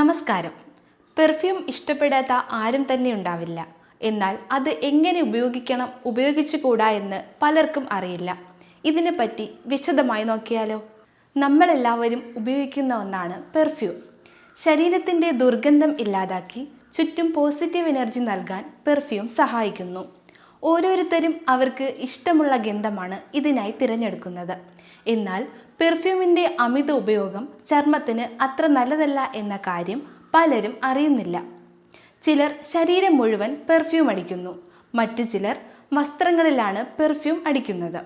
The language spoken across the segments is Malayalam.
നമസ്കാരം. പെർഫ്യൂം ഇഷ്ടപ്പെടാത്ത ആരും തന്നെ ഉണ്ടാവില്ല. എന്നാൽ അത് എങ്ങനെ ഉപയോഗിക്കണം, ഉപയോഗിച്ചുകൂടാ എന്ന് പലർക്കും അറിയില്ല. ഇതിനെപ്പറ്റി വിശദമായി നോക്കിയാലോ? നമ്മളെല്ലാവരും ഉപയോഗിക്കുന്ന ഒന്നാണ് പെർഫ്യൂം. ശരീരത്തിൻ്റെ ദുർഗന്ധം ഇല്ലാതാക്കി ചുറ്റും പോസിറ്റീവ് എനർജി നൽകാൻ പെർഫ്യൂം സഹായിക്കുന്നു. ഓരോരുത്തരും അവർക്ക് ഇഷ്ടമുള്ള ഗന്ധമാണ് ഇതിനായി തിരഞ്ഞെടുക്കുന്നത്. എന്നാൽ പെർഫ്യൂമിൻ്റെ അമിത ഉപയോഗം ചർമ്മത്തിന് അത്ര നല്ലതല്ല എന്ന കാര്യം പലരും അറിയുന്നില്ല. ചിലർ ശരീരം മുഴുവൻ പെർഫ്യൂം അടിക്കുന്നു. മറ്റു ചിലർ വസ്ത്രങ്ങളിലാണ് പെർഫ്യൂം അടിക്കുന്നത്.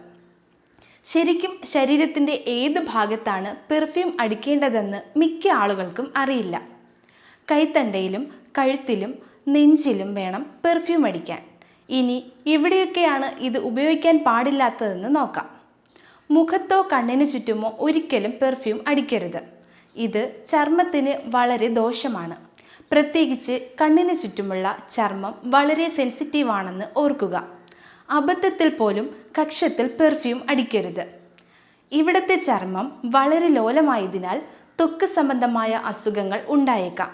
ശരിക്കും ശരീരത്തിൻ്റെ ഏത് ഭാഗത്താണ് പെർഫ്യൂം അടിക്കേണ്ടതെന്ന് മിക്ക ആളുകൾക്കും അറിയില്ല. കൈത്തണ്ടയിലും കഴുത്തിലും നെഞ്ചിലും വേണം പെർഫ്യൂം അടിക്കാൻ. ഇനി എവിടെയൊക്കെയാണ് ഇത് ഉപയോഗിക്കാൻ പാടില്ലാത്തതെന്ന് നോക്കാം. മുഖത്തോ കണ്ണിന് ചുറ്റുമോ ഒരിക്കലും പെർഫ്യൂം അടിക്കരുത്. ഇത് ചർമ്മത്തിന് വളരെ ദോഷമാണ്. പ്രത്യേകിച്ച് കണ്ണിന് ചുറ്റുമുള്ള ചർമ്മം വളരെ സെൻസിറ്റീവാണെന്ന് ഓർക്കുക. അബദ്ധത്തിൽ പോലും കക്ഷത്തിൽ പെർഫ്യൂം അടിക്കരുത്. ഇവിടുത്തെ ചർമ്മം വളരെ ലോലമായതിനാൽ ത്വക്ക് സംബന്ധമായ അസുഖങ്ങൾ ഉണ്ടായേക്കാം.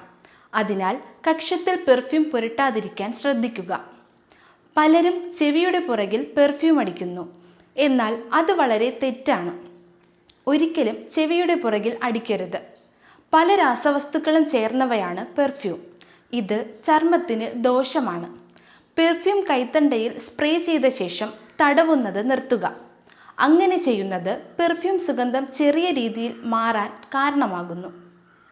അതിനാൽ കക്ഷത്തിൽ പെർഫ്യൂം പുരട്ടാതിരിക്കാൻ ശ്രദ്ധിക്കുക. പലരും ചെവിയുടെ പുറകിൽ പെർഫ്യൂം അടിക്കുന്നു. എന്നാൽ അത് വളരെ തെറ്റാണ്. ഒരിക്കലും ചെവിയുടെ പുറകിൽ അടിക്കരുത്. പല രാസവസ്തുക്കളും ചേർന്നവയാണ് പെർഫ്യൂം. ഇത് ചർമ്മത്തിന് ദോഷമാണ്. പെർഫ്യൂം കൈത്തണ്ടയിൽ സ്പ്രേ ചെയ്ത ശേഷം തടവുന്നത് നിർത്തുക. അങ്ങനെ ചെയ്യുന്നത് പെർഫ്യൂം സുഗന്ധം ചെറിയ രീതിയിൽ മാറാൻ കാരണമാകുന്നു.